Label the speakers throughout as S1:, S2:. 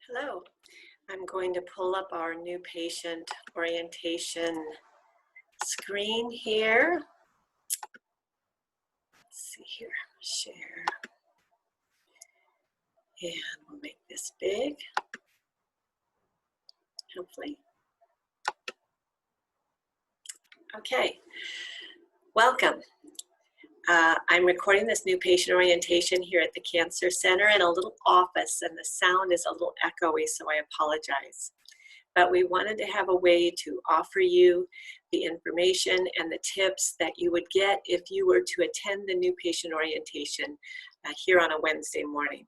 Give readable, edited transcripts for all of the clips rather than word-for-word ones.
S1: Hello. I'm going to pull up our new patient orientation screen here. Let's see here, share. And we'll make this big, hopefully. Okay, welcome. I'm recording this new patient orientation here at the Cancer Center in a little office, and the sound is a little echoey, so I apologize. But we wanted to have a way to offer you the information and the tips that you would get if you were to attend the new patient orientation here on a Wednesday morning.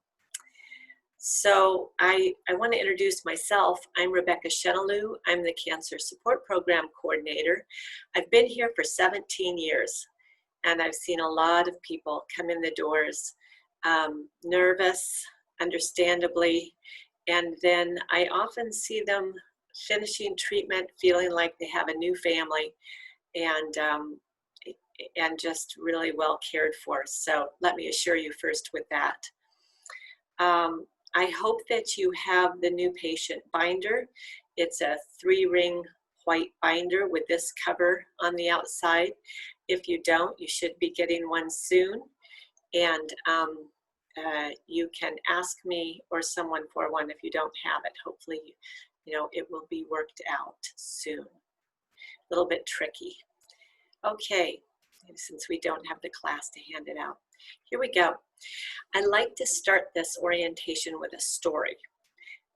S1: So I want to introduce myself. I'm Rebecca Chenelou. I'm the Cancer Support Program Coordinator. I've been here for 17 years, and I've seen a lot of people come in the doors nervous, understandably, and then I often see them finishing treatment feeling like they have a new family and just really well cared for. So let me assure you first with that. I hope that you have the new patient binder. It's a 3-ring white binder with this cover on the outside. If you don't, you should be getting one soon. And you can ask me or someone for one if you don't have it. Hopefully, it will be worked out soon. A little bit tricky. Okay, since we don't have the class to hand it out. Here we go. I like to start this orientation with a story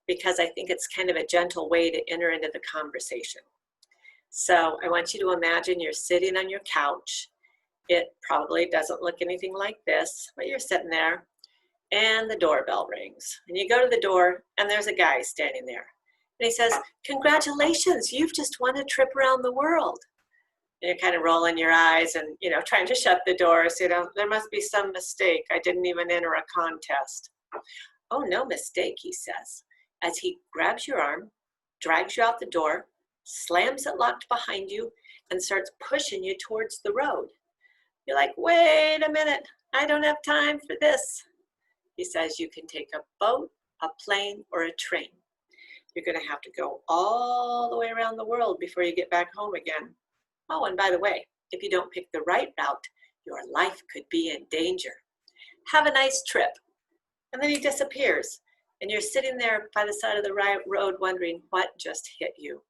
S1: because I think it's kind of a gentle way to enter into the conversation. So I want you to imagine you're sitting on your couch. It probably doesn't look anything like this, but you're sitting there and the doorbell rings. And you go to the door and there's a guy standing there. And he says, "Congratulations, you've just won a trip around the world." And you're kind of rolling your eyes and, trying to shut the door. So, there must be some mistake. I didn't even enter a contest. "Oh, no mistake," he says, as he grabs your arm, drags you out the door, slams it locked behind you, and starts pushing you towards the road. You're like, "Wait a minute, I don't have time for this." He says you can take a boat, a plane, or a train. You're going to have to go all the way around the world before you get back home again. Oh, and by the way, if you don't pick the right route, your life could be in danger. Have a nice trip. And then he disappears, and you're sitting there by the side of the road wondering what just hit you.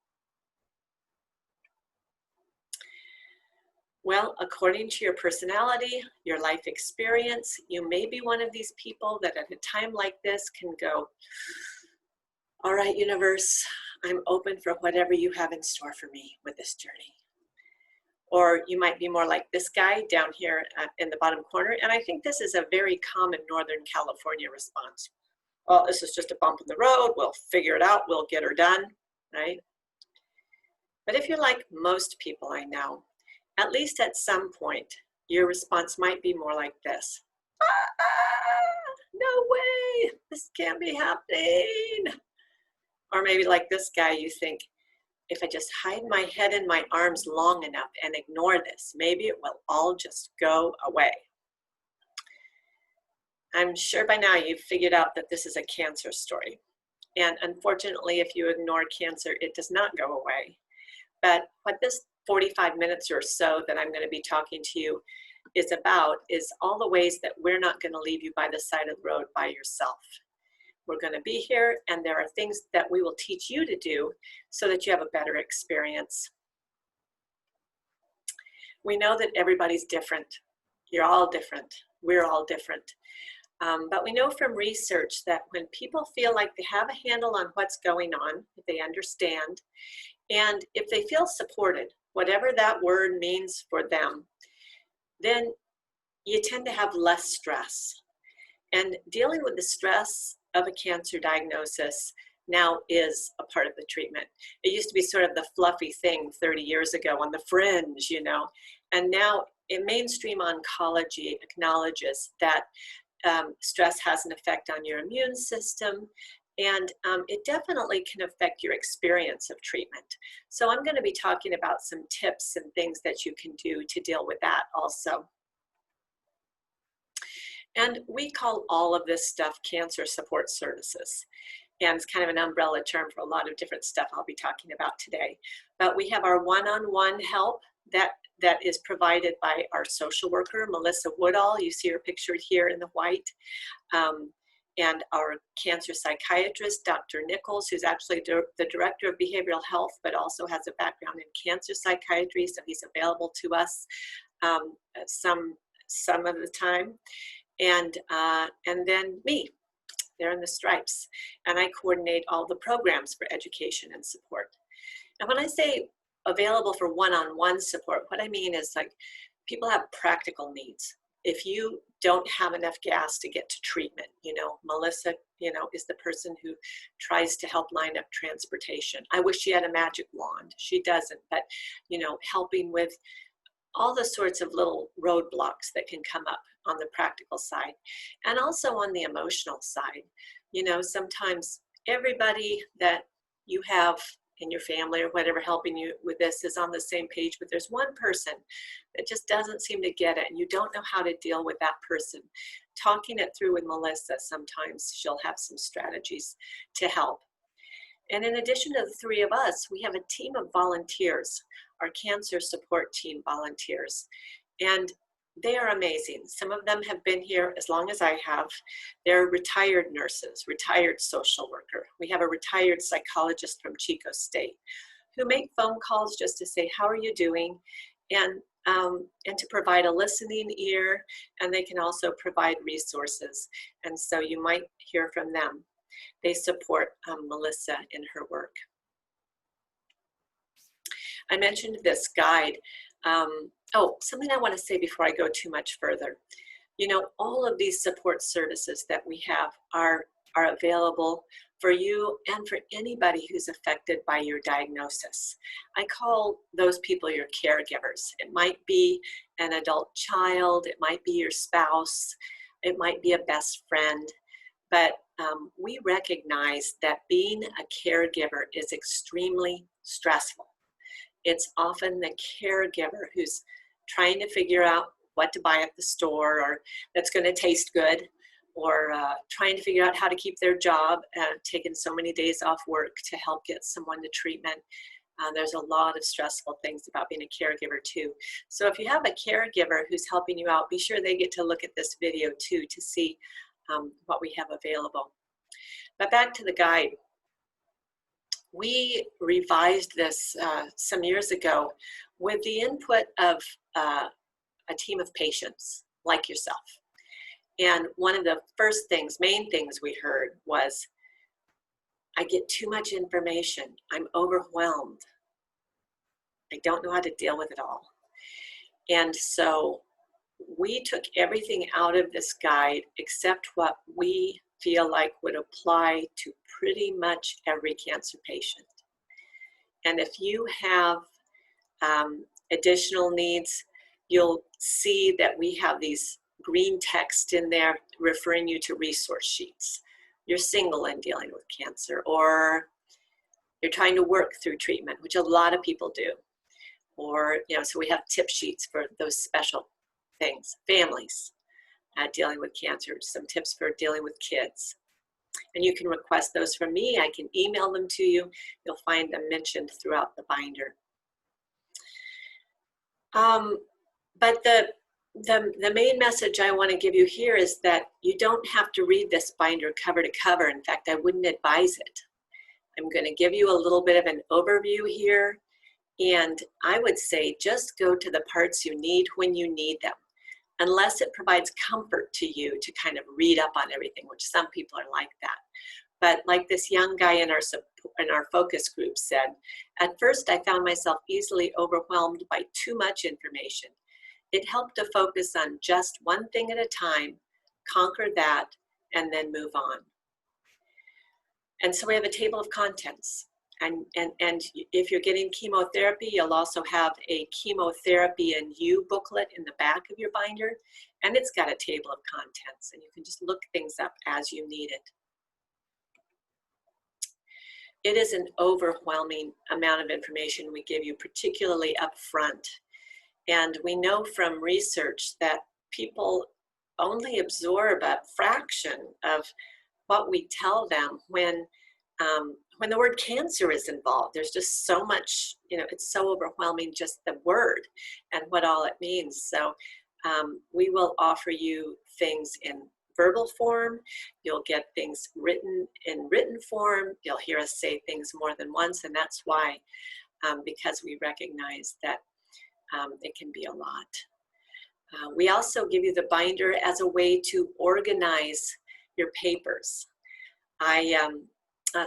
S1: Well, according to your personality, your life experience, you may be one of these people that at a time like this can go, "All right, universe, I'm open for whatever you have in store for me with this journey." Or you might be more like this guy down here in the bottom corner. And I think this is a very common Northern California response. "Well, this is just a bump in the road. We'll figure it out. We'll get her done," right? But if you're like most people I know, at least at some point, your response might be more like this. "No way, this can't be happening." Or maybe like this guy, you think, "If I just hide my head in my arms long enough and ignore this, maybe it will all just go away." I'm sure by now you've figured out that this is a cancer story. And unfortunately, if you ignore cancer, it does not go away. But what this 45 minutes or so that I'm going to be talking to you is about is all the ways that we're not going to leave you by the side of the road by yourself. We're going to be here, and there are things that we will teach you to do so that you have a better experience. We know that everybody's different. You're all different. We're all different. But we know from research that when people feel like they have a handle on what's going on, if they understand, and if they feel supported, whatever that word means for them, then you tend to have less stress. And dealing with the stress of a cancer diagnosis now is a part of the treatment. It used to be sort of the fluffy thing 30 years ago on the fringe, and now in mainstream oncology acknowledges that stress has an effect on your immune system, and it definitely can affect your experience of treatment. So I'm going to be talking about some tips and things that you can do to deal with that also. And we call all of this stuff cancer support services. and it's kind of an umbrella term for a lot of different stuff I'll be talking about today. But we have our one-on-one help that is provided by our social worker, Melissa Woodall. You see her pictured here in the white. And our cancer psychiatrist, Dr. Nichols, who's actually the director of behavioral health, but also has a background in cancer psychiatry, so he's available to us some of the time. And then me, there in the stripes. And I coordinate all the programs for education and support. And when I say available for one-on-one support, what I mean is like people have practical needs. If you don't have enough gas to get to treatment, Melissa, is the person who tries to help line up transportation. I wish she had a magic wand. She doesn't, but, helping with all the sorts of little roadblocks that can come up on the practical side. And also on the emotional side, sometimes everybody that you have in your family or whatever helping you with this is on the same page, but there's one person that just doesn't seem to get it and you don't know how to deal with that person. Talking it through with Melissa, sometimes she'll have some strategies to help. And in addition to the three of us, we have a team of volunteers, our cancer support team volunteers. And they are amazing. Some of them have been here as long as I have. They're retired nurses, retired social worker. We have a retired psychologist from Chico State who make phone calls just to say, how are you doing? And to provide a listening ear, and they can also provide resources. And so you might hear from them. They support Melissa in her work. I mentioned this guide. Something I want to say before I go too much further. All of these support services that we have are available for you and for anybody who's affected by your diagnosis. I call those people your caregivers. It might be an adult child, it might be your spouse, it might be a best friend, but we recognize that being a caregiver is extremely stressful. It's often the caregiver who's trying to figure out what to buy at the store or that's going to taste good, or trying to figure out how to keep their job, taking so many days off work to help get someone to treatment. There's a lot of stressful things about being a caregiver too. So if you have a caregiver who's helping you out, be sure they get to look at this video too to see what we have available. But back to the guide. We revised this some years ago with the input of a team of patients like yourself. And one of the main things we heard was, I get too much information. I'm overwhelmed. I don't know how to deal with it all. And so we took everything out of this guide except what we feel like would apply to pretty much every cancer patient. And if you have additional needs, you'll see that we have these green text in there referring you to resource sheets. You're single and dealing with cancer, or you're trying to work through treatment, which a lot of people do. Or, so we have tip sheets for those special things. Families dealing with cancer, some tips for dealing with kids. And you can request those from me. I can email them to you. You'll find them mentioned throughout the binder. But the main message I want to give you here is that you don't have to read this binder cover to cover. In fact, I wouldn't advise it. I'm going to give you a little bit of an overview here. And I would say just go to the parts you need when you need them, unless it provides comfort to you to kind of read up on everything, which some people are like that. But like this young guy in our focus group said, at first I found myself easily overwhelmed by too much information. It helped to focus on just one thing at a time, conquer that, and then move on. And so we have a table of contents. And if you're getting chemotherapy, you'll also have a chemotherapy and you booklet in the back of your binder, and it's got a table of contents, and you can just look things up as you need it. It is an overwhelming amount of information we give you, particularly up front. And we know from research that people only absorb a fraction of what we tell them when when the word cancer is involved, there's just so much, it's so overwhelming, just the word and what all it means. So we will offer you things in verbal form. You'll get things written in written form. You'll hear us say things more than once, and that's why, because we recognize that it can be a lot. We also give you the binder as a way to organize your papers.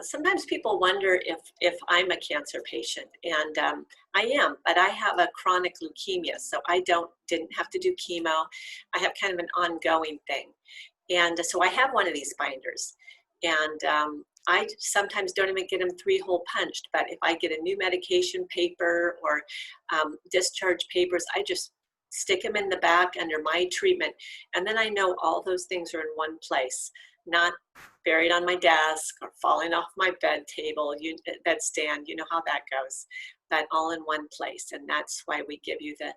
S1: Sometimes people wonder if I'm a cancer patient, and I am, but I have a chronic leukemia, so I didn't have to do chemo. I have kind of an ongoing thing, and so I have one of these binders, and I sometimes don't even get them 3-hole punched, but if I get a new medication paper or discharge papers, I just stick them in the back under my treatment, and then I know all those things are in one place, not buried on my desk or falling off my bed table, bedstand, you know how that goes, but all in one place. And that's why we give you the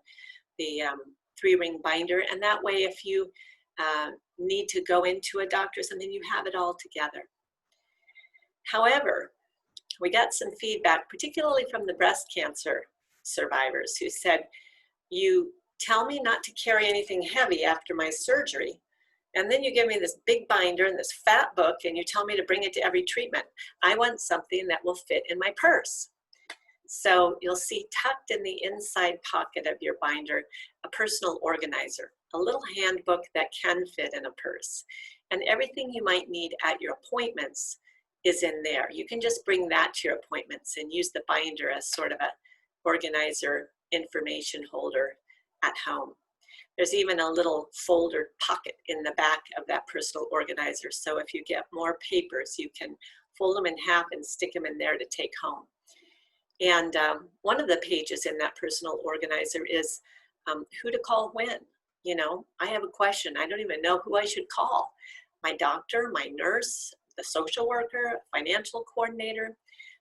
S1: 3-ring binder. And that way, if you need to go into a doctor or something, you have it all together. However, we got some feedback, particularly from the breast cancer survivors, who said, you tell me not to carry anything heavy after my surgery, and then you give me this big binder and this fat book, and you tell me to bring it to every treatment. I want something that will fit in my purse. So you'll see tucked in the inside pocket of your binder, a personal organizer, a little handbook that can fit in a purse. And everything you might need at your appointments is in there. You can just bring that to your appointments and use the binder as sort of a organizer, information holder at home. There's even a little folder pocket in the back of that personal organizer. So if you get more papers, you can fold them in half and stick them in there to take home. And one of the pages in that personal organizer is who to call when. I have a question. I don't even know who I should call. My doctor, my nurse, the social worker, financial coordinator.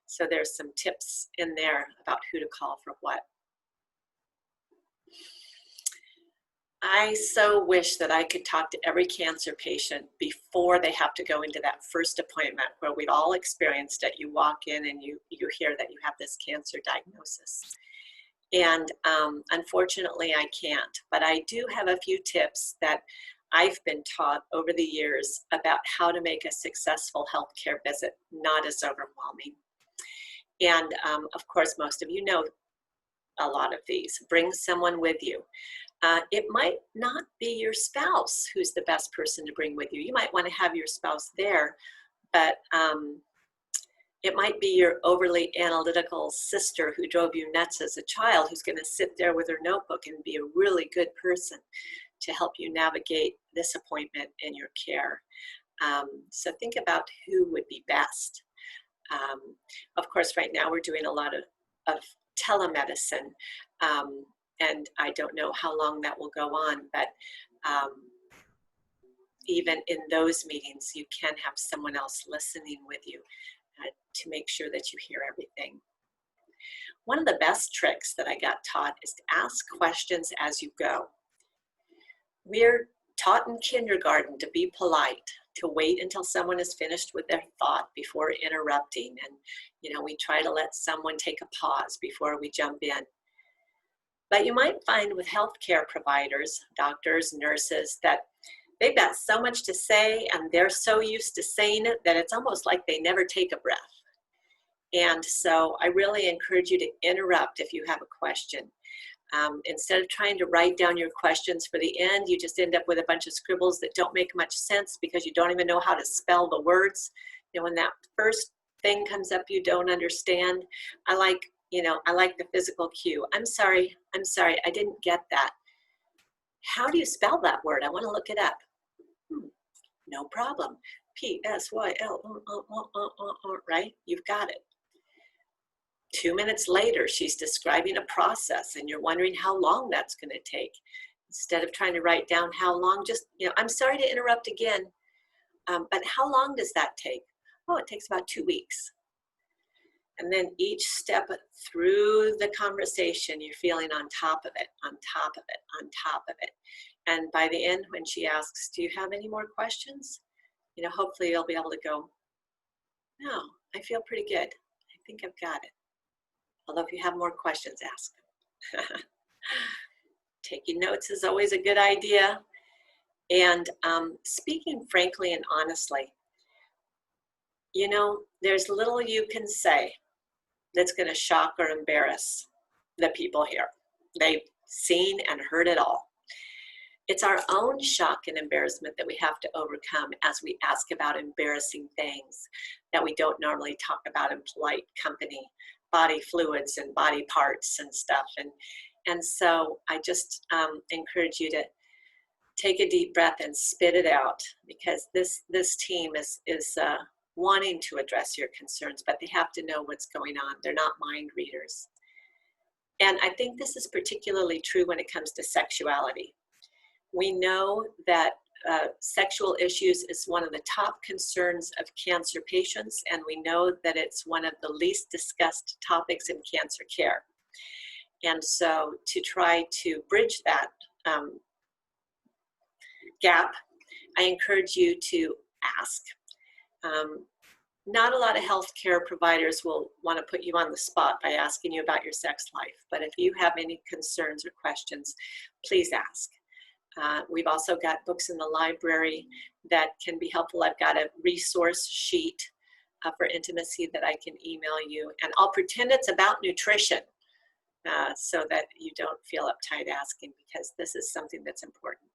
S1: So there's some tips in there about who to call for what. I so wish that I could talk to every cancer patient before they have to go into that first appointment where we've all experienced it. You walk in and you hear that you have this cancer diagnosis. And unfortunately, I can't. But I do have a few tips that I've been taught over the years about how to make a successful healthcare visit not as overwhelming. And of course, most of you know a lot of these. Bring someone with you. It might not be your spouse who's the best person to bring with you. You might want to have your spouse there, but it might be your overly analytical sister who drove you nuts as a child, who's going to sit there with her notebook and be a really good person to help you navigate this appointment and your care. So think about who would be best. Of course, right now we're doing a lot of telemedicine. And I don't know how long that will go on, but even in those meetings, you can have someone else listening with you to make sure that you hear everything. One of the best tricks that I got taught is to ask questions as you go. We're taught in kindergarten to be polite, to wait until someone is finished with their thought before interrupting. And, we try to let someone take a pause before we jump in. But you might find with healthcare providers, doctors, nurses, that they've got so much to say and they're so used to saying it that it's almost like they never take a breath. And so I really encourage you to interrupt if you have a question. Instead of trying to write down your questions for the end, you just end up with a bunch of scribbles that don't make much sense because you don't even know how to spell the words. When that first thing comes up you don't understand, I like the physical cue. I'm sorry, I didn't get that. How do you spell that word? I want to look it up. No problem. P-S-Y-L, right? You've got it. 2 minutes later, she's describing a process and you're wondering how long that's going to take. Instead of trying to write down how long, just, I'm sorry to interrupt again, but how long does that take? Oh, it takes about 2 weeks. And then each step through the conversation, you're feeling on top of it, on top of it, on top of it. And by the end, when she asks, do you have any more questions? Hopefully you'll be able to go, No, I feel pretty good. I think I've got it. Although if you have more questions, ask them. Taking notes is always a good idea. And speaking frankly and honestly, you know, there's little you can say that's going to shock or embarrass the people here. They've seen and heard it all. It's our own shock and embarrassment that we have to overcome as we ask about embarrassing things that we don't normally talk about in polite company, body fluids and body parts and stuff. And so I just encourage you to take a deep breath and spit it out, because this team is wanting to address your concerns, but they have to know what's going on. They're not mind readers. And I think this is particularly true when it comes to sexuality. We know that sexual issues is one of the top concerns of cancer patients, and we know that it's one of the least discussed topics in cancer care. And so to try to bridge that gap, I encourage you to ask. Not a lot of healthcare providers will want to put you on the spot by asking you about your sex life, but if you have any concerns or questions, please ask. We've also got books in the library that can be helpful. I've got a resource sheet for intimacy that I can email you, and I'll pretend it's about nutrition so that you don't feel uptight asking, because this is something that's important.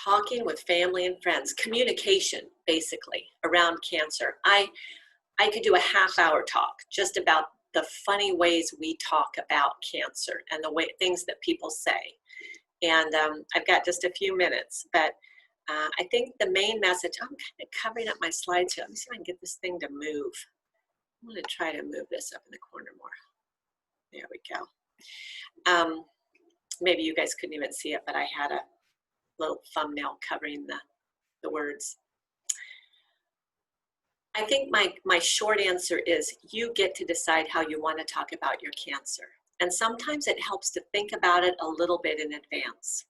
S1: Talking with family and friends, communication basically around cancer. I could do a half-hour talk just about the funny ways we talk about cancer and the way things that people say. And I've got just a few minutes, but I think the main message, I'm kind of covering up my slides here. Let me see if I can get this thing to move. I'm going to try to move this up in the corner more. There we go. Maybe you guys couldn't even see it, but I had a little thumbnail covering the words. I think my short answer is you get to decide how you want to talk about your cancer. And sometimes it helps to think about it a little bit in advance.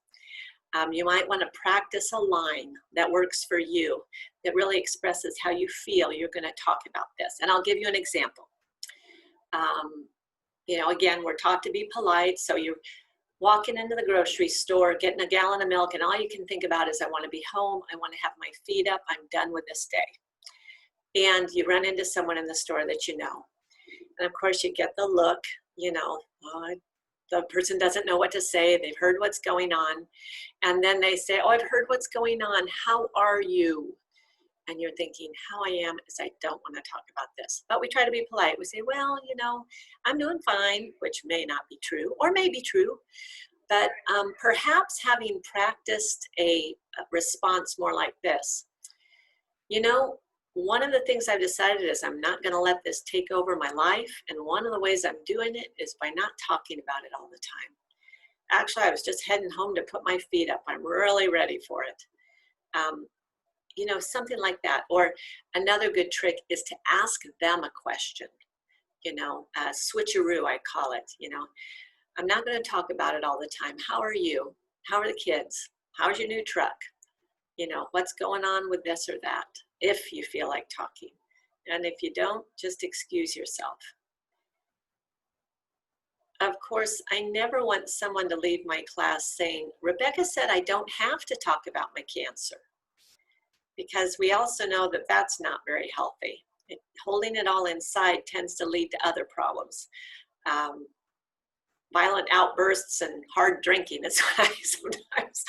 S1: You might want to practice a line that works for you, that really expresses how you feel you're going to talk about this. And I'll give you an example. You know, again, we're taught to be polite, so you're walking into the grocery store, getting a gallon of milk, and all you can think about is, I want to be home, I want to have my feet up, I'm done with this day. And you run into someone in the store that you know. And of course you get the look, you know, the person doesn't know what to say, they've heard what's going on. And then they say, oh, I've heard what's going on, how are you? And you're thinking, how I am is I don't want to talk about this. But we try to be polite. We say, well, you know, I'm doing fine, which may not be true or may be true. But perhaps having practiced a response more like this, you know, one of the things I've decided is I'm not going to let this take over my life. And one of the ways I'm doing it is by not talking about it all the time. Actually, I was just heading home to put my feet up. I'm really ready for it. You know, something like that. Or another good trick is to ask them a question. You know, switcheroo, I call it. You know, I'm not going to talk about it all the time. How are you? How are the kids? How's your new truck? You know, what's going on with this or that, if you feel like talking. And if you don't, just excuse yourself. Of course, I never want someone to leave my class saying, Rebecca said I don't have to talk about my cancer. Because we also know that that's not very healthy. Holding it all inside tends to lead to other problems. Violent outbursts and hard drinking is what I sometimes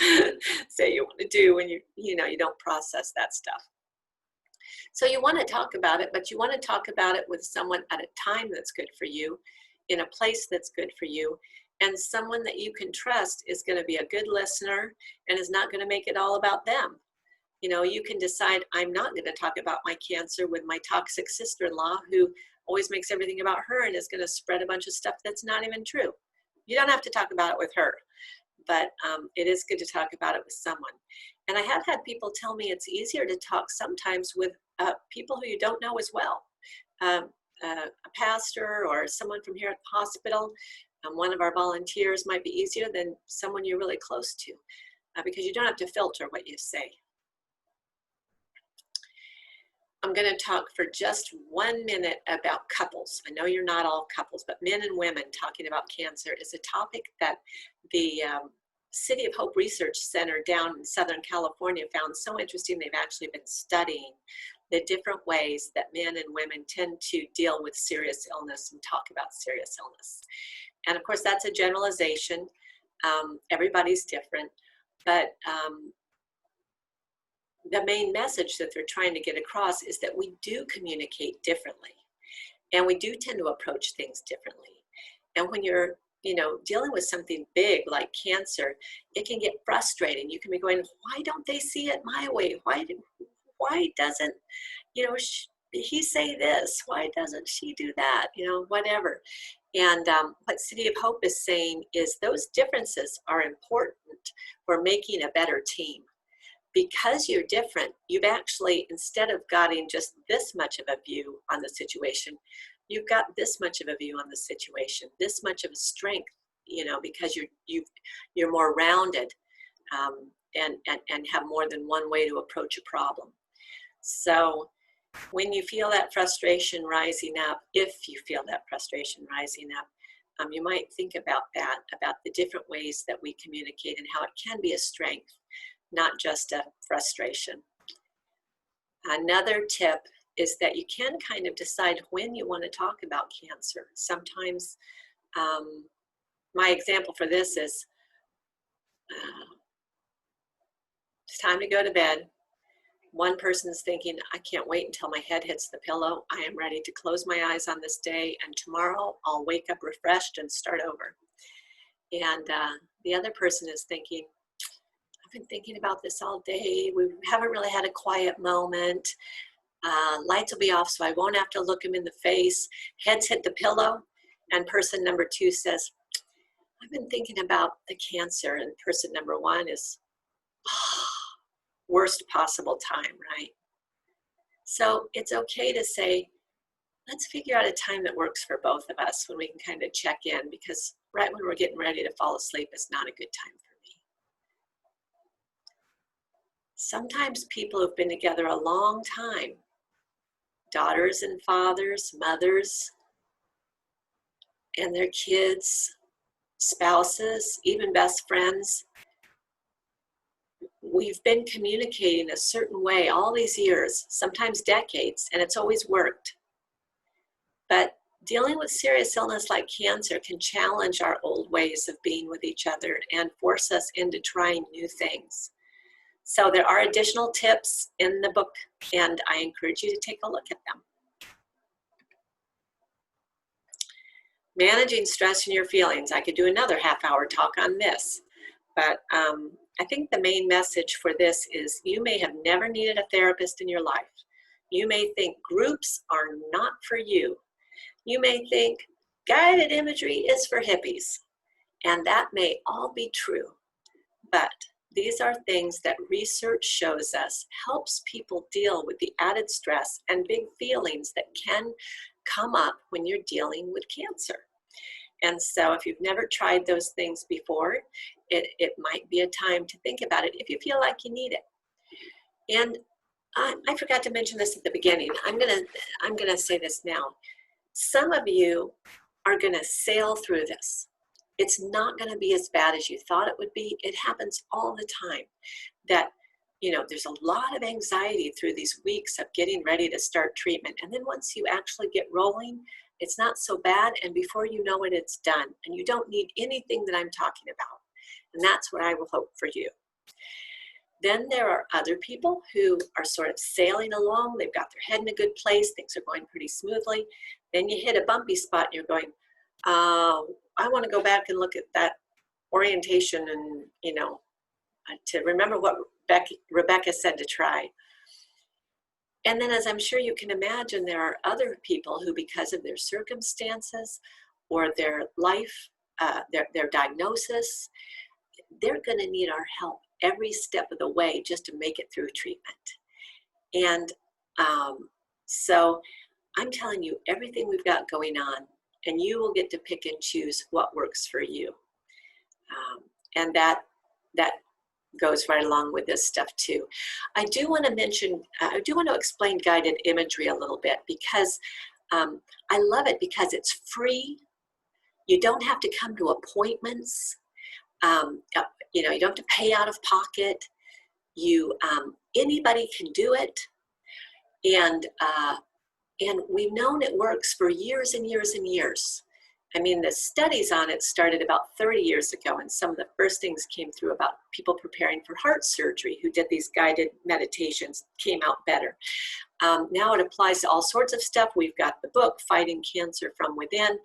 S1: say you want to do when you don't process that stuff. So you want to talk about it, but you want to talk about it with someone at a time that's good for you, in a place that's good for you, and someone that you can trust is going to be a good listener and is not going to make it all about them. You know, you can decide, I'm not going to talk about my cancer with my toxic sister-in-law who always makes everything about her and is going to spread a bunch of stuff that's not even true. You don't have to talk about it with her, but it is good to talk about it with someone. And I have had people tell me it's easier to talk sometimes with people who you don't know as well. A pastor or someone from here at the hospital, one of our volunteers might be easier than someone you're really close to because you don't have to filter what you say. I'm going to talk for just 1 minute about couples. I know you're not all couples, but men and women talking about cancer is a topic that the City of Hope Research Center down in Southern California found so interesting. They've actually been studying the different ways that men and women tend to deal with serious illness and talk about serious illness. And of course, that's a generalization. Everybody's different, but the main message that they're trying to get across is that we do communicate differently, and we do tend to approach things differently. And when you're, dealing with something big like cancer, it can get frustrating. You can be going, why don't they see it my way? Why doesn't, he say this? Why doesn't she do that? Whatever. And what City of Hope is saying is those differences are important for making a better team. Because you're different, you've actually, instead of getting just this much of a view on the situation, you've got this much of a view on the situation, this much of a strength, because you're more rounded and have more than one way to approach a problem. So when you feel that frustration rising up, if you feel that frustration rising up, you might think about that, about the different ways that we communicate and how it can be a strength, not just a frustration. Another tip is that you can kind of decide when you want to talk about cancer. Sometimes, my example for this is, it's time to go to bed. One person's thinking, I can't wait until my head hits the pillow. I am ready to close my eyes on this day, and tomorrow I'll wake up refreshed and start over. And the other person is thinking, I've been thinking about this all day. We haven't really had a quiet moment. Lights will be off so I won't have to look him in the face. Heads hit the pillow, and person number 2 says, I've been thinking about the cancer, and person number 1 is, worst possible time, right? So it's okay to say, let's figure out a time that works for both of us when we can kind of check in, because right when we're getting ready to fall asleep is not a good time for me. Sometimes people who've been together a long time, daughters and fathers, mothers, and their kids, spouses, even best friends, we've been communicating a certain way all these years, sometimes decades, and it's always worked. But dealing with serious illness like cancer can challenge our old ways of being with each other and force us into trying new things. So there are additional tips in the book, and I encourage you to take a look at them. Managing stress and your feelings. I could do another half-hour talk on this, but I think the main message for this is you may have never needed a therapist in your life. You may think groups are not for you. You may think guided imagery is for hippies, and that may all be true. But these are things that research shows us helps people deal with the added stress and big feelings that can come up when you're dealing with cancer. And so if you've never tried those things before, it might be a time to think about it if you feel like you need it. And I forgot to mention this at the beginning. I'm gonna say this now. Some of you are gonna sail through this. It's not gonna be as bad as you thought it would be. It happens all the time that, there's a lot of anxiety through these weeks of getting ready to start treatment. And then once you actually get rolling, it's not so bad, and before you know it, it's done. And you don't need anything that I'm talking about. And that's what I will hope for you. Then there are other people who are sort of sailing along. They've got their head in a good place. Things are going pretty smoothly. Then you hit a bumpy spot and you're going, I want to go back and look at that orientation and, to remember what Rebecca said to try. And then, as I'm sure you can imagine, there are other people who, because of their circumstances or their life, their diagnosis, they're going to need our help every step of the way just to make it through treatment. And so I'm telling you everything we've got going on, and you will get to pick and choose what works for you. And that goes right along with this stuff too. I do want to explain guided imagery a little bit because I love it because it's free. You don't have to come to appointments. You don't have to pay out of pocket. Anybody can do it. And we've known it works for years and years and years. I mean, the studies on it started about 30 years ago, and some of the first things came through about people preparing for heart surgery who did these guided meditations, came out better. Now it applies to all sorts of stuff. We've got the book, Fighting Cancer from Within,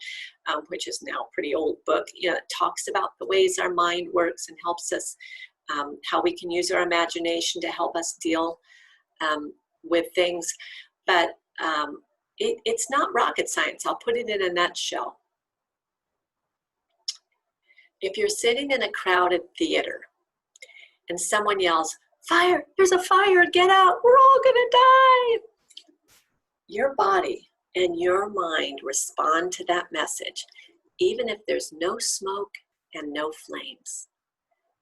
S1: which is now a pretty old book. It talks about the ways our mind works and helps us, how we can use our imagination to help us deal with things. But it's not rocket science. I'll put it in a nutshell. If you're sitting in a crowded theater and someone yells, "Fire, there's a fire, get out, we're all gonna die," your body and your mind respond to that message, even if there's no smoke and no flames.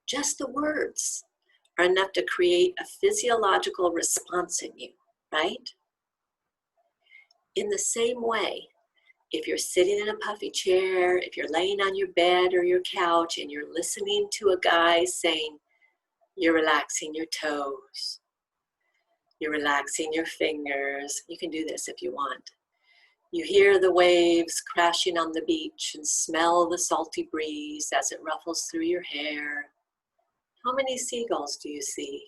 S1: Just the words are enough to create a physiological response in you, right? In the same way, if you're sitting in a puffy chair, if you're laying on your bed or your couch and you're listening to a guy saying, you're relaxing your toes, you're relaxing your fingers, you can do this if you want. You hear the waves crashing on the beach and smell the salty breeze as it ruffles through your hair. How many seagulls do you see?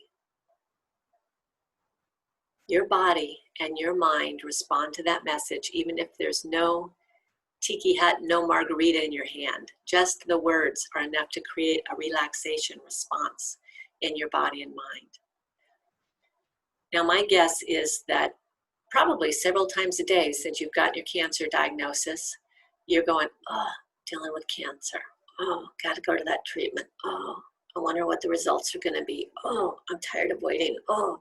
S1: Your body and your mind respond to that message, even if there's no tiki hut, no margarita in your hand. Just the words are enough to create a relaxation response in your body and mind. Now, my guess is that probably several times a day since you've gotten your cancer diagnosis, you're going, oh, dealing with cancer. Oh, got to go to that treatment. Oh, I wonder what the results are going to be. Oh, I'm tired of waiting. Oh.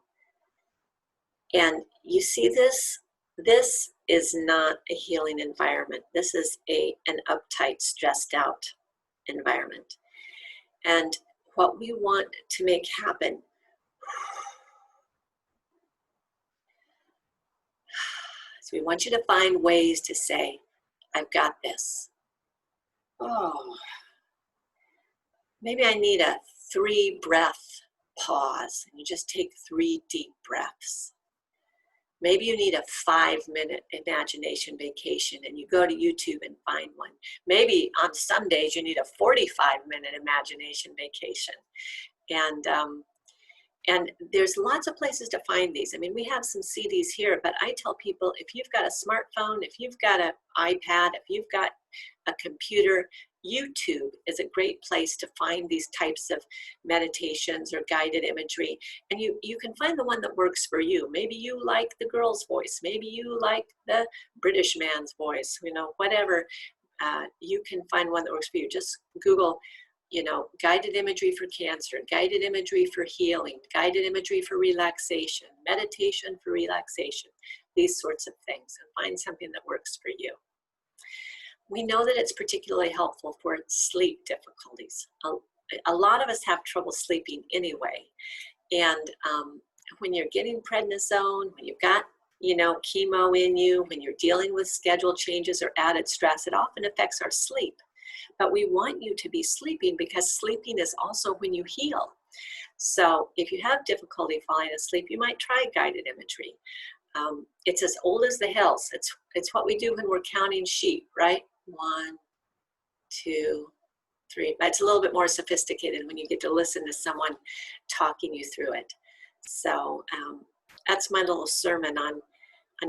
S1: And you see this? This is not a healing environment. This is an uptight, stressed out environment. And what we want to make happen is we want you to find ways to say, I've got this. Oh, maybe I need a 3-breath pause. And you just take 3 deep breaths. Maybe you need a 5-minute imagination vacation and you go to YouTube and find one. Maybe on some days you need a 45-minute imagination vacation. And there's lots of places to find these. I mean, we have some CDs here, but I tell people if you've got a smartphone, if you've got an iPad, if you've got a computer, YouTube is a great place to find these types of meditations or guided imagery. And you can find the one that works for you. Maybe you like the girl's voice. Maybe you like the British man's voice, whatever. You can find one that works for you. Just Google, guided imagery for cancer, guided imagery for healing, guided imagery for relaxation, meditation for relaxation, these sorts of things, and find something that works for you. We know that it's particularly helpful for sleep difficulties. A lot of us have trouble sleeping anyway. And when you're getting prednisone, when you've got, chemo in you, when you're dealing with schedule changes or added stress, it often affects our sleep. But we want you to be sleeping because sleeping is also when you heal. So if you have difficulty falling asleep, you might try guided imagery. It's as old as the hills. It's what we do when we're counting sheep, right? 1, 2, 3. But it's a little bit more sophisticated when you get to listen to someone talking you through it. So that's my little sermon on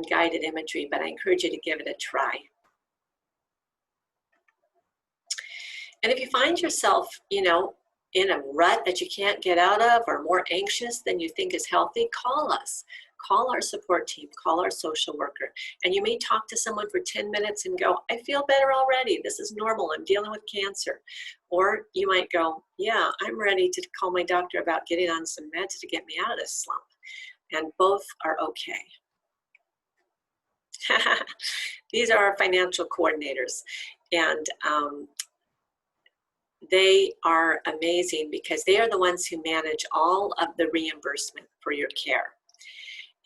S1: guided imagery, but I encourage you to give it a try. And if you find yourself, in a rut that you can't get out of or more anxious than you think is healthy, call us. Call our support team, call our social worker. And you may talk to someone for 10 minutes and go, I feel better already. This is normal. I'm dealing with cancer. Or you might go, yeah, I'm ready to call my doctor about getting on some meds to get me out of this slump. And both are okay. These are our financial coordinators. And they are amazing because they are the ones who manage all of the reimbursement for your care.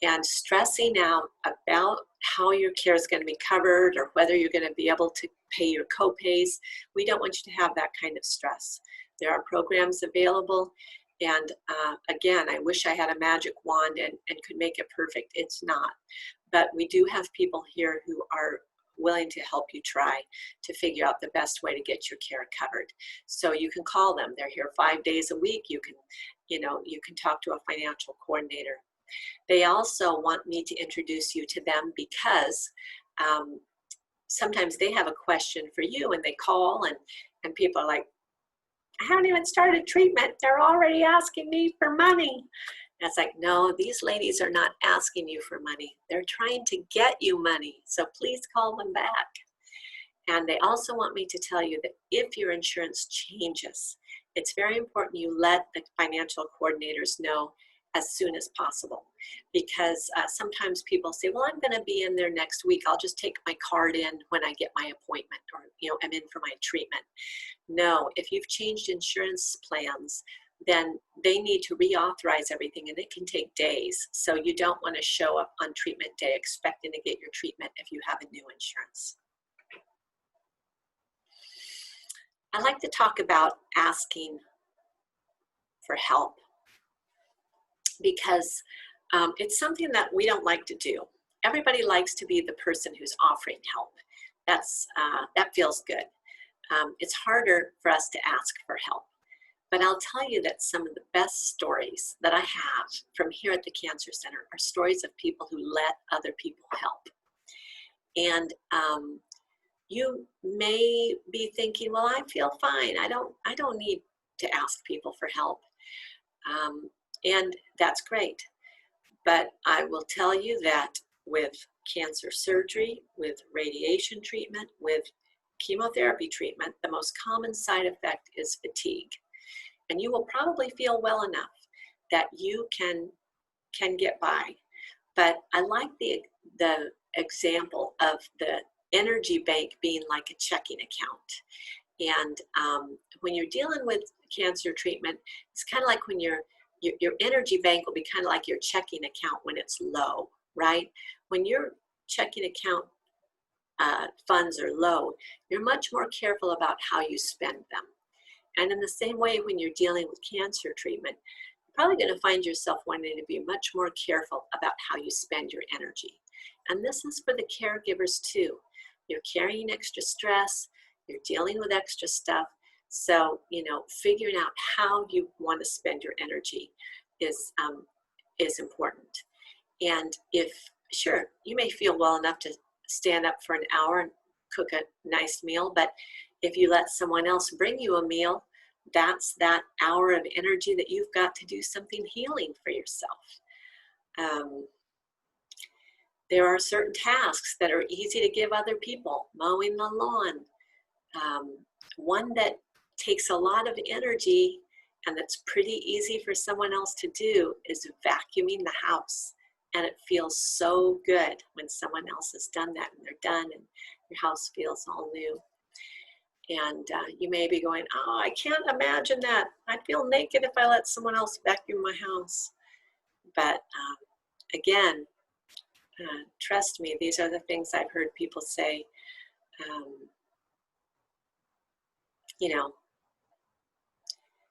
S1: And stressing out about how your care is going to be covered or whether you're going to be able to pay your co-pays, we don't want you to have that kind of stress. There are programs available, and again, I wish I had a magic wand and could make it perfect. It's not. But we do have people here who are willing to help you try to figure out the best way to get your care covered. So you can call them. They're here 5 days a week. You can talk to a financial coordinator. They also want me to introduce you to them because sometimes they have a question for you and they call and people are like, I haven't even started treatment. They're already asking me for money. And it's like, no, these ladies are not asking you for money. They're trying to get you money. So please call them back. And they also want me to tell you that if your insurance changes, it's very important you let the financial coordinators know as soon as possible, because sometimes people say, well, I'm going to be in there next week. I'll just take my card in when I get my appointment, or I'm in for my treatment. No, if you've changed insurance plans, then they need to reauthorize everything, and it can take days. So you don't want to show up on treatment day expecting to get your treatment if you have a new insurance. I like to talk about asking for help, because it's something that we don't like to do. Everybody likes to be the person who's offering help. That feels good. It's harder for us to ask for help. But I'll tell you that some of the best stories that I have from here at the Cancer Center are stories of people who let other people help. And you may be thinking, well, I feel fine. I don't need to ask people for help. And that's great. But I will tell you that with cancer surgery, with radiation treatment, with chemotherapy treatment, the most common side effect is fatigue. And you will probably feel well enough that you can get by. But I like the example of the energy bank being like a checking account. And when you're dealing with cancer treatment, it's kind of like when your energy bank will be kind of like your checking account when it's low, right? When your checking account funds are low, you're much more careful about how you spend them. And in the same way, when you're dealing with cancer treatment, you're probably going to find yourself wanting to be much more careful about how you spend your energy. And this is for the caregivers too. You're carrying extra stress, you're dealing with extra stuff. So, figuring out how you want to spend your energy is important. And sure, you may feel well enough to stand up for an hour and cook a nice meal, but if you let someone else bring you a meal, that's that hour of energy that you've got to do something healing for yourself. There are certain tasks that are easy to give other people. Mowing the lawn. One that takes a lot of energy and that's pretty easy for someone else to do is vacuuming the house. And it feels so good when someone else has done that and they're done and your house feels all new. And you may be going, oh, I can't imagine that. I'd feel naked if I let someone else vacuum my house. But again, trust me, these are the things I've heard people say.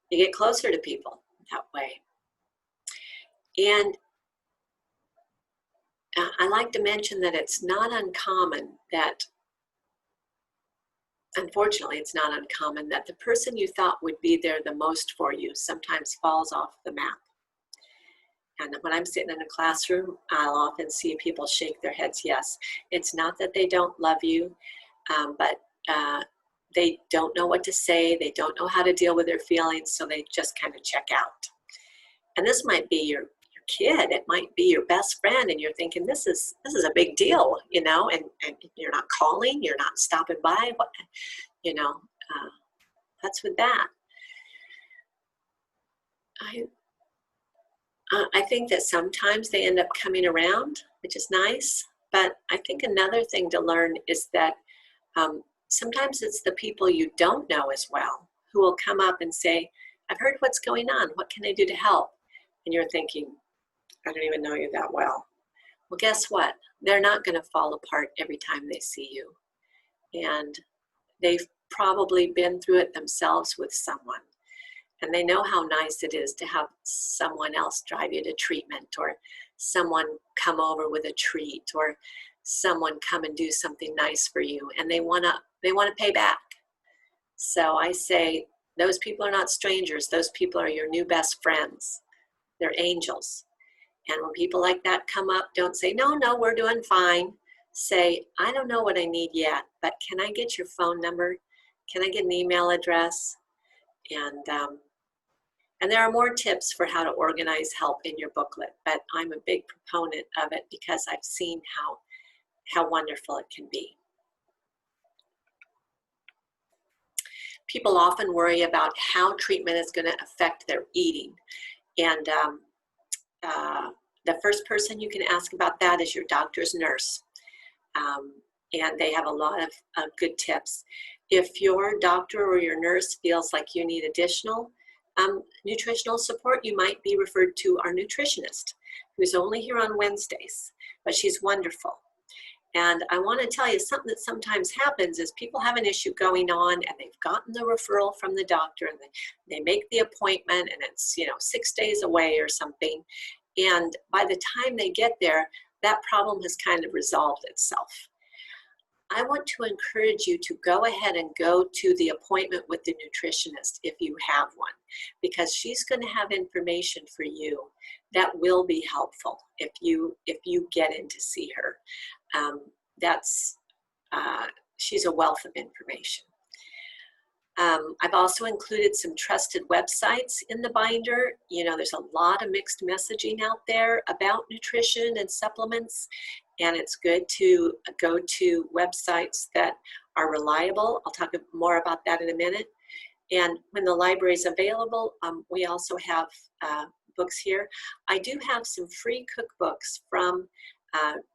S1: You get closer to people that way. And I like to mention that it's not uncommon that, unfortunately, it's not uncommon that the person you thought would be there the most for you sometimes falls off the map. And when I'm sitting in a classroom, I'll often see people shake their heads yes. It's not that they don't love you, but they don't know what to say. They don't know how to deal with their feelings, so they just kind of check out. And this might be your kid. It might be your best friend, and you're thinking, this is a big deal, and you're not calling, you're not stopping by. That's with that. I think that sometimes they end up coming around, which is nice. But I think another thing to learn is that sometimes it's the people you don't know as well who will come up and say, I've heard what's going on. What can I do to help? And you're thinking, I don't even know you that well. Well, guess what? They're not going to fall apart every time they see you. And they've probably been through it themselves with someone. And they know how nice it is to have someone else drive you to treatment, or someone come over with a treat, or someone come and do something nice for you, and they want to pay back. So I say, those people are not strangers. Those people are your new best friends. They're angels. And when people like that come up, don't say, no, we're doing fine. Say, I don't know what I need yet, but can I get your phone number? Can I get an email address? And there are more tips for how to organize help in your booklet, but I'm a big proponent of it because I've seen how wonderful it can be. People often worry about how treatment is going to affect their eating. And the first person you can ask about that is your doctor's nurse. And they have a lot of good tips. If your doctor or your nurse feels like you need additional nutritional support, you might be referred to our nutritionist, who's only here on Wednesdays, but she's wonderful. And I want to tell you something that sometimes happens is people have an issue going on and they've gotten the referral from the doctor and they make the appointment and it's 6 days away or something. And by the time they get there, that problem has kind of resolved itself. I want to encourage you to go ahead and go to the appointment with the nutritionist if you have one, because she's going to have information for you that will be helpful if you get in to see her. She's a wealth of information. I've also included some trusted websites in the binder. There's a lot of mixed messaging out there about nutrition and supplements, and it's good to go to websites that are reliable. I'll talk more about that in a minute. And when the library is available, we also have books here. I do have some free cookbooks from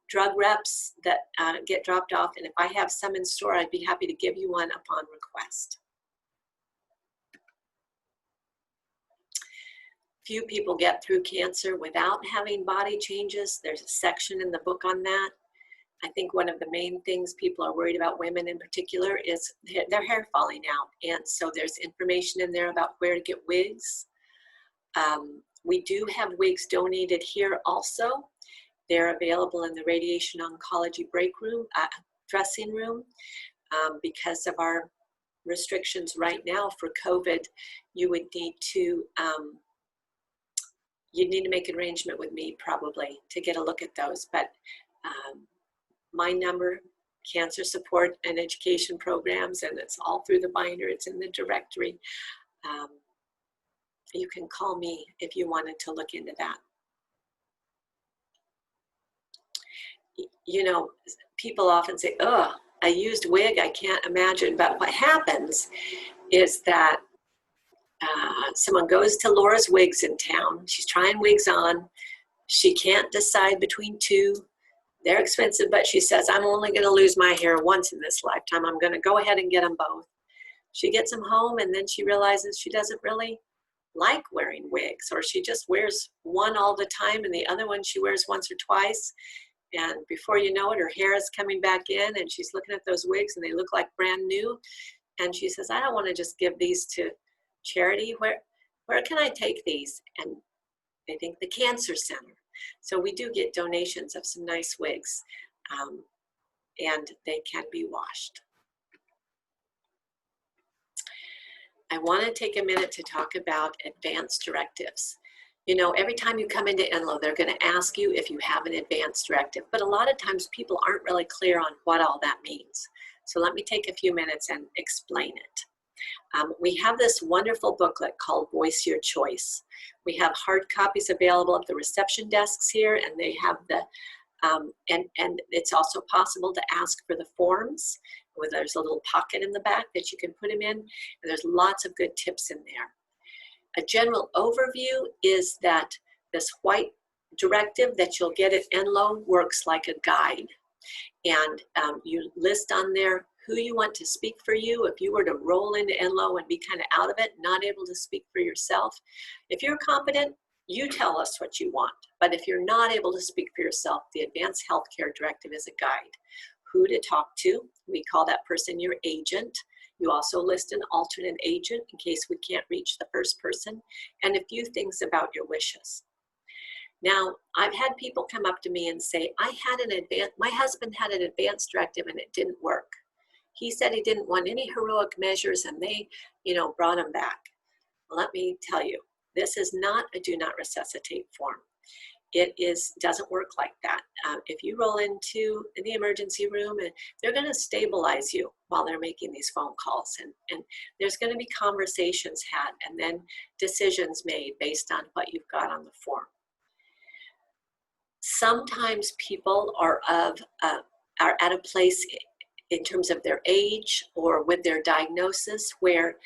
S1: drug reps that get dropped off, and if I have some in store, I'd be happy to give you one upon request. Few people get through cancer without having body changes. There's a section in the book on that. I think one of the main things people are worried about, women in particular, is their hair falling out. And so there's information in there about where to get wigs. We do have wigs donated here also. They're available in the radiation oncology break room, dressing room. Because of our restrictions right now for COVID, you would need to you'd need to make an arrangement with me probably to get a look at those. But my number, cancer support and education programs, and it's all through the binder. It's in the directory. You can call me if you wanted to look into that. People often say, oh, I used wig, I can't imagine. But what happens is that someone goes to Laura's Wigs in town. She's trying wigs on. She can't decide between two. They're expensive, but she says, I'm only going to lose my hair once in this lifetime. I'm going to go ahead and get them both. She gets them home, and then she realizes she doesn't really like wearing wigs, or she just wears one all the time, and the other one she wears once or twice. And before you know it, her hair is coming back in, and she's looking at those wigs, and they look like brand new. And she says, I don't want to just give these to charity. Where can I take these? And they think the Cancer Center. So we do get donations of some nice wigs, and they can be washed. I want to take a minute to talk about advanced directives. Every time you come into Enloe, they're going to ask you if you have an advanced directive, but a lot of times people aren't really clear on what all that means. So let me take a few minutes and explain it. We have this wonderful booklet called Voice Your Choice. We have hard copies available at the reception desks here, and they have the, and it's also possible to ask for the forms, where there's a little pocket in the back that you can put them in, and there's lots of good tips in there. A general overview is that this white directive that you'll get at Enloe works like a guide. And you list on there who you want to speak for you. If you were to roll into Enlo and be kind of out of it, not able to speak for yourself, if you're competent, you tell us what you want. But if you're not able to speak for yourself, the Advanced Healthcare Directive is a guide. Who to talk to. We call that person your agent. You also list an alternate agent in case we can't reach the first person, and a few things about your wishes. Now, I've had people come up to me and say, my husband had an advanced directive and it didn't work. He said he didn't want any heroic measures and they, brought him back. Let me tell you, this is not a do not resuscitate form. It doesn't work like that. If you roll into the emergency room, and they're going to stabilize you while they're making these phone calls, and there's going to be conversations had and then decisions made based on what you've got on the form. Sometimes people are at a place in terms of their age or with their diagnosis where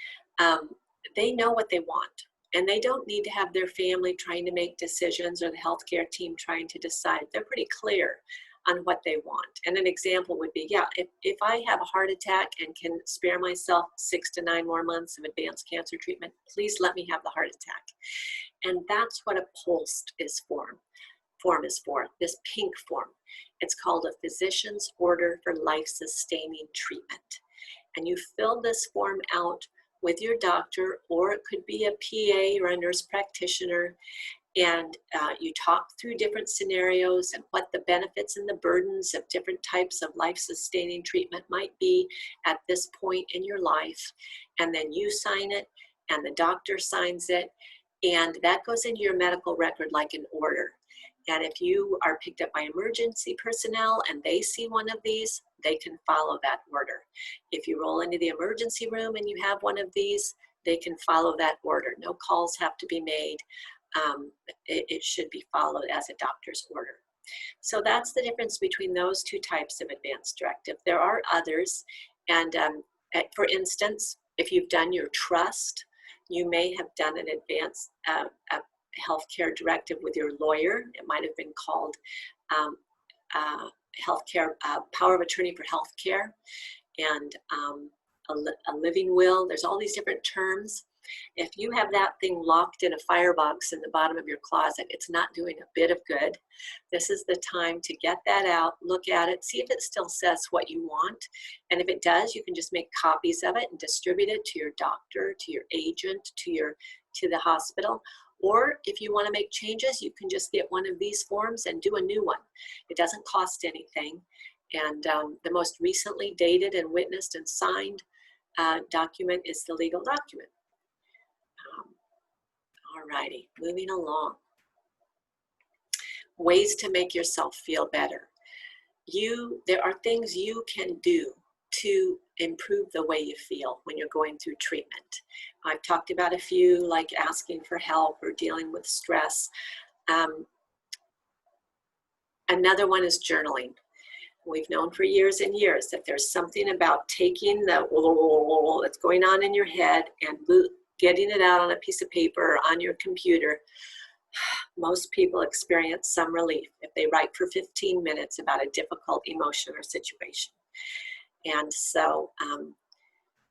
S1: they know what they want. And they don't need to have their family trying to make decisions or the healthcare team trying to decide. They're pretty clear on what they want. And an example would be, if I have a heart attack and can spare myself 6 to 9 more months of advanced cancer treatment, please let me have the heart attack. And that's what a POLST form is for, this pink form. It's called a physician's order for life-sustaining treatment. And you fill this form out with your doctor, or it could be a PA or a nurse practitioner, and you talk through different scenarios and what the benefits and the burdens of different types of life-sustaining treatment might be at this point in your life. And then you sign it, and the doctor signs it, and that goes into your medical record like an order. And if you are picked up by emergency personnel and they see one of these, they can follow that order. If you roll into the emergency room and you have one of these, they can follow that order. No calls have to be made. It should be followed as a doctor's order. So that's the difference between those two types of advanced directive. There are others. And for instance, if you've done your trust, you may have done an advanced healthcare directive with your lawyer. It might have been called healthcare power of attorney for healthcare, and a living will. There's all these different terms. If you have that thing locked in a firebox in the bottom of your closet, it's not doing a bit of good. This is the time to get that out, look at it, see if it still says what you want. And if it does, you can just make copies of it and distribute it to your doctor, to your agent, to the hospital. Or if you want to make changes, you can just get one of these forms and do a new one. It doesn't cost anything. And the most recently dated and witnessed and signed document is the legal document. Alrighty, moving along. Ways to make yourself feel better. There are things you can do to improve the way you feel when you're going through treatment. I've talked about a few, like asking for help or dealing with stress. Another one is journaling. We've known for years and years that there's something about taking the that's going on in your head and getting it out on a piece of paper or on your computer. Most people experience some relief if they write for 15 minutes about a difficult emotion or situation. And so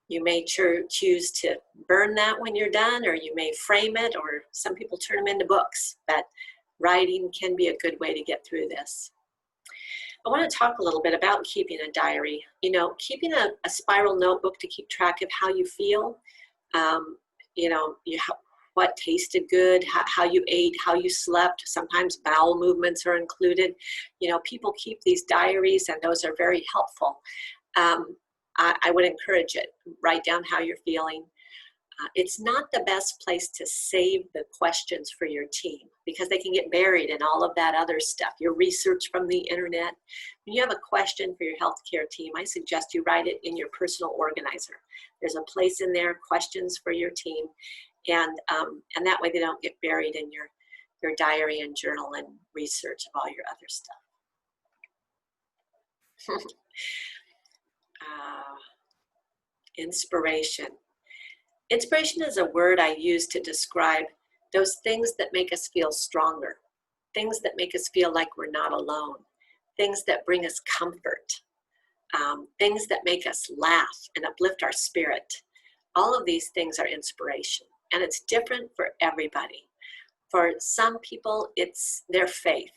S1: you may choose to burn that when you're done, or you may frame it, or some people turn them into books, but writing can be a good way to get through this. I want to talk a little bit about keeping a diary. Keeping a spiral notebook to keep track of how you feel, what tasted good, how you ate, how you slept. Sometimes bowel movements are included. People keep these diaries, and those are very helpful. I would encourage it. Write down how you're feeling. It's not the best place to save the questions for your team because they can get buried in all of that other stuff, your research from the internet. When you have a question for your healthcare team, I suggest you write it in your personal organizer. There's a place in there, questions for your team, and that way they don't get buried in your diary and journal and research of all your other stuff. Inspiration. Inspiration is a word I use to describe those things that make us feel stronger, things that make us feel like we're not alone, things that bring us comfort. things that make us laugh and uplift our spirit. All of these things are inspiration, and it's different for everybody. For some people, it's their faith.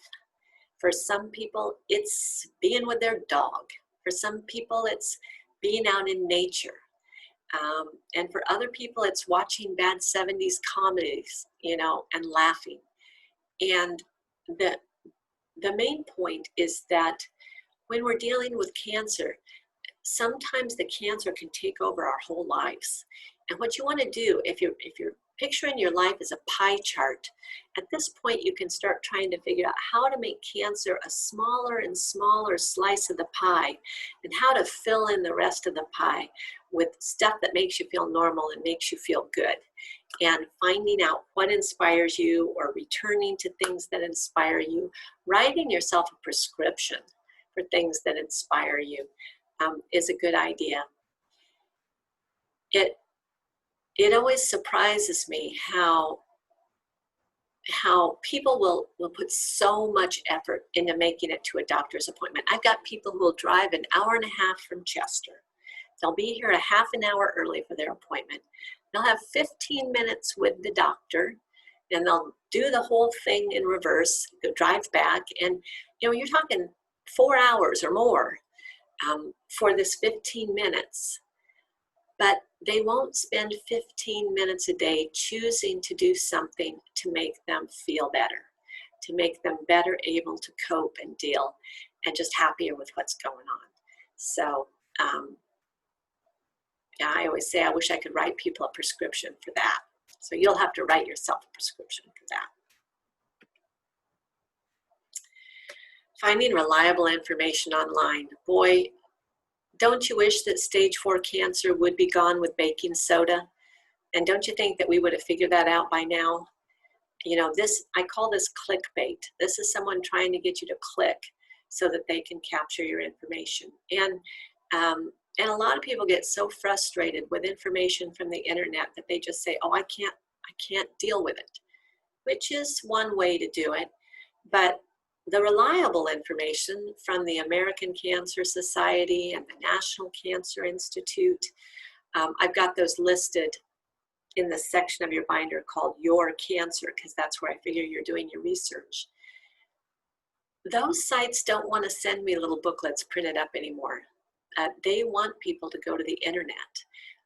S1: For some people, it's being with their dog. For some people, it's being out in nature. And for other people, it's watching bad 70s comedies, you know, and laughing. And the main point is that when we're dealing with cancer, sometimes the cancer can take over our whole lives. And what you want to do, if you're picturing your life as a pie chart, at this point you can start trying to figure out how to make cancer a smaller and smaller slice of the pie, and how to fill in the rest of the pie with stuff that makes you feel normal and makes you feel good. And finding out what inspires you, or returning to things that inspire you, writing yourself a prescription for things that inspire you is a good idea. It always surprises me how people will put so much effort into making it to a doctor's appointment. I've got people who will drive an hour and a half from Chester. They'll be here a half an hour early for their appointment. They'll have 15 minutes with the doctor, and they'll do the whole thing in reverse, go drive back, and you know, you're talking 4 hours or more for this 15 minutes. But they won't spend 15 minutes a day choosing to do something to make them feel better, to make them better able to cope and deal, and just happier with what's going on. So yeah, I always say I wish I could write people a prescription for that. So you'll have to write yourself a prescription for that. Finding reliable information online. Boy, don't you wish that stage 4 cancer would be gone with baking soda? And don't you think that we would have figured that out by now? You know, I call this clickbait. This is someone trying to get you to click so that they can capture your information. And a lot of people get so frustrated with information from the internet that they just say, oh, I can't deal with it, which is one way to do it. But the reliable information from the American Cancer Society and the National Cancer Institute, I've got those listed in the section of your binder called Your Cancer, because that's where I figure you're doing your research. Those sites don't want to send me little booklets printed up anymore. They want people to go to the internet,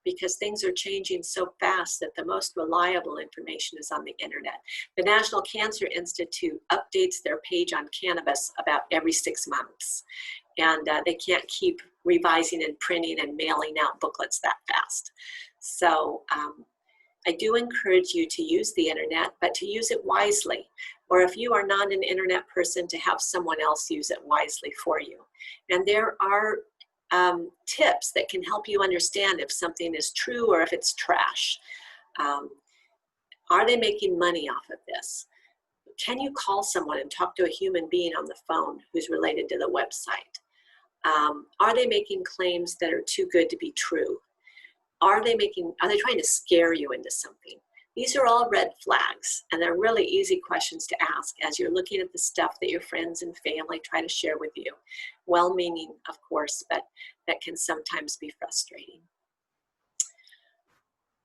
S1: because things are changing so fast that the most reliable information is on the internet. The National Cancer Institute updates their page on cannabis about every 6 months. And they can't keep revising and printing and mailing out booklets that fast. So I do encourage you to use the internet, but to use it wisely. Or if you are not an internet person, to have someone else use it wisely for you. And there are tips that can help you understand if something is true or if it's trash. Are they making money off of this? Can you call someone and talk to a human being on the phone who's related to the website? Are they making claims that are too good to be true? Are they trying to scare you into something? These are all red flags, and they're really easy questions to ask as you're looking at the stuff that your friends and family try to share with you. Well-meaning, of course, but that can sometimes be frustrating.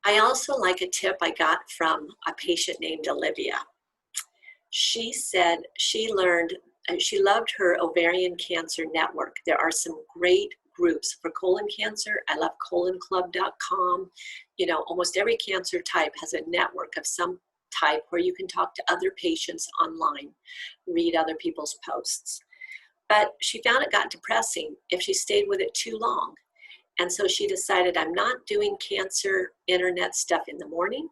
S1: I also like a tip I got from a patient named Olivia. She said she loved her ovarian cancer network. There are some great groups for colon cancer. I love colonclub.com. You know, almost every cancer type has a network of some type where you can talk to other patients online, read other people's posts. But she found it got depressing if she stayed with it too long. And so she decided, I'm not doing cancer internet stuff in the morning.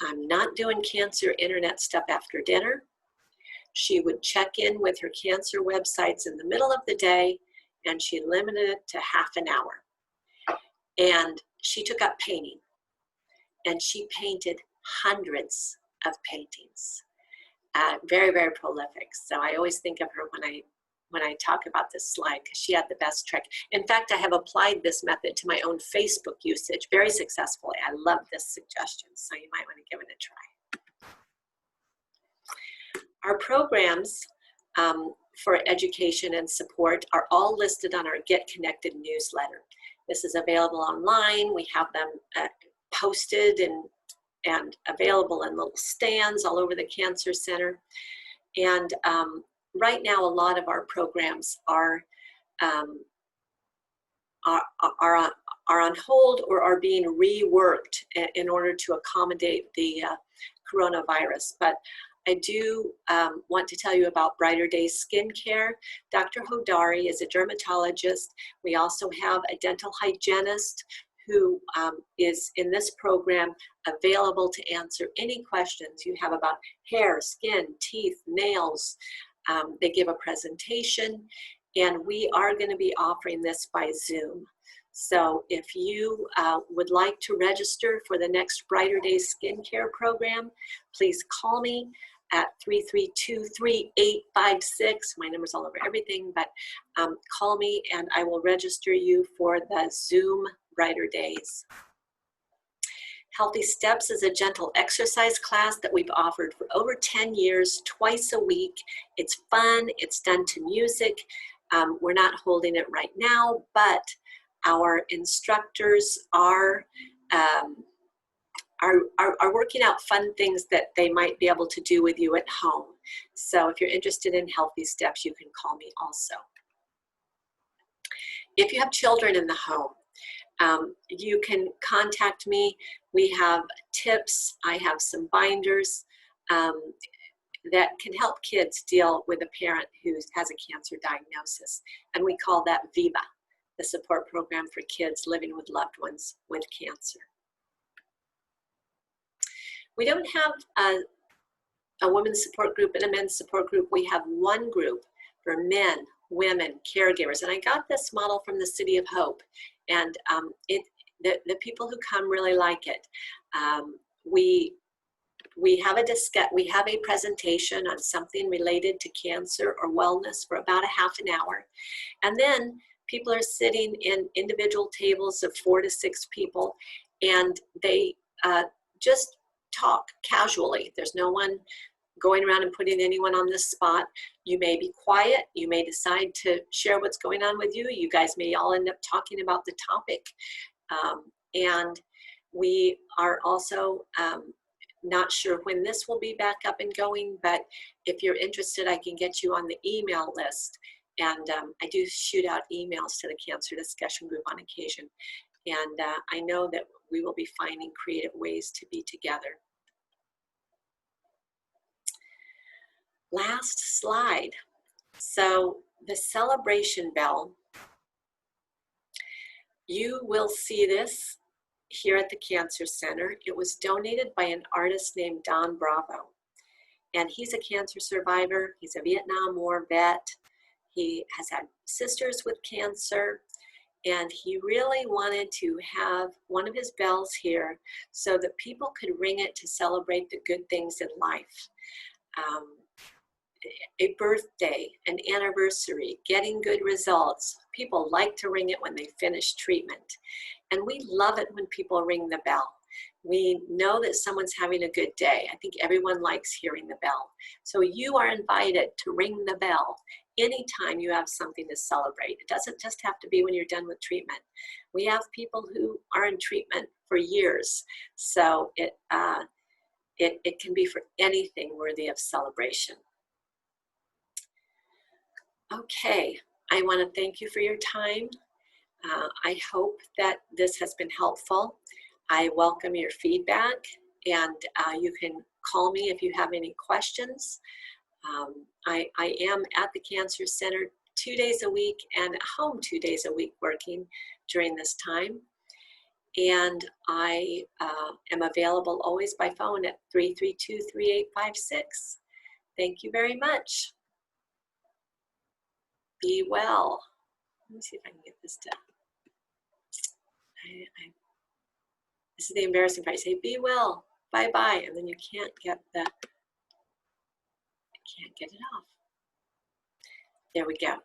S1: I'm not doing cancer internet stuff after dinner. She would check in with her cancer websites in the middle of the day, and she limited it to half an hour. And she took up painting, and she painted hundreds of paintings. Very, very prolific. So I always think of her when I talk about this slide, because she had the best trick. In fact, I have applied this method to my own Facebook usage very successfully. I love this suggestion, so you might want to give it a try. Our programs for education and support are all listed on our Get Connected newsletter. This is available online. We have them posted and available in little stands all over the Cancer Center. And right now, a lot of our programs are on hold or are being reworked in order to accommodate the coronavirus. But I do want to tell you about Brighter Days Skincare. Dr. Hodari is a dermatologist. We also have a dental hygienist who is in this program available to answer any questions you have about hair, skin, teeth, nails. They give a presentation, and we are going to be offering this by Zoom. So if you would like to register for the next Brighter Days Skincare program, please call me at 332-3856. My number's all over everything, but call me and I will register you for the Zoom Brighter Days. Healthy Steps is a gentle exercise class that we've offered for over 10 years, twice a week. It's fun, it's done to music. We're not holding it right now, but our instructors are working out fun things that they might be able to do with you at home. So if you're interested in Healthy Steps, you can call me also. If you have children in the home, you can contact me. We have tips. I have some binders that can help kids deal with a parent who has a cancer diagnosis. And we call that VIVA, the support program for kids living with loved ones with cancer. We don't have a women's support group and a men's support group. We have one group for men, women, caregivers. And I got this model from the City of Hope. And the people who come really like it. We have a presentation on something related to cancer or wellness for about a half an hour. And then people are sitting in individual tables of 4 to 6 people, and they just talk casually. There's no one going around and putting anyone on the spot. You may be quiet. You may decide to share what's going on with you. You guys may all end up talking about the topic. And we are also not sure when this will be back up and going, but if you're interested, I can get you on the email list. And I do shoot out emails to the Cancer Discussion Group on occasion. And I know that we will be finding creative ways to be together. Last slide. So the celebration bell, you will see this here at the Cancer Center. It was donated by an artist named Don Bravo. And he's a cancer survivor. He's a Vietnam War vet. He has had sisters with cancer. And he really wanted to have one of his bells here so that people could ring it to celebrate the good things in life. A birthday, an anniversary, getting good results. People like to ring it when they finish treatment. And we love it when people ring the bell. We know that someone's having a good day. I think everyone likes hearing the bell. So you are invited to ring the bell anytime you have something to celebrate. It doesn't just have to be when you're done with treatment. We have people who are in treatment for years. So it can be for anything worthy of celebration. Okay, I want to thank you for your time. I hope that this has been helpful. I welcome your feedback, and you can call me if you have any questions. I am at the Cancer Center 2 days a week and at home 2 days a week working during this time. And I am available always by phone at 332-3856. Thank you very much. Be well. Let me see if I can get this done. This is the embarrassing part. You say, be well, bye-bye, and then you can't get it off. There we go.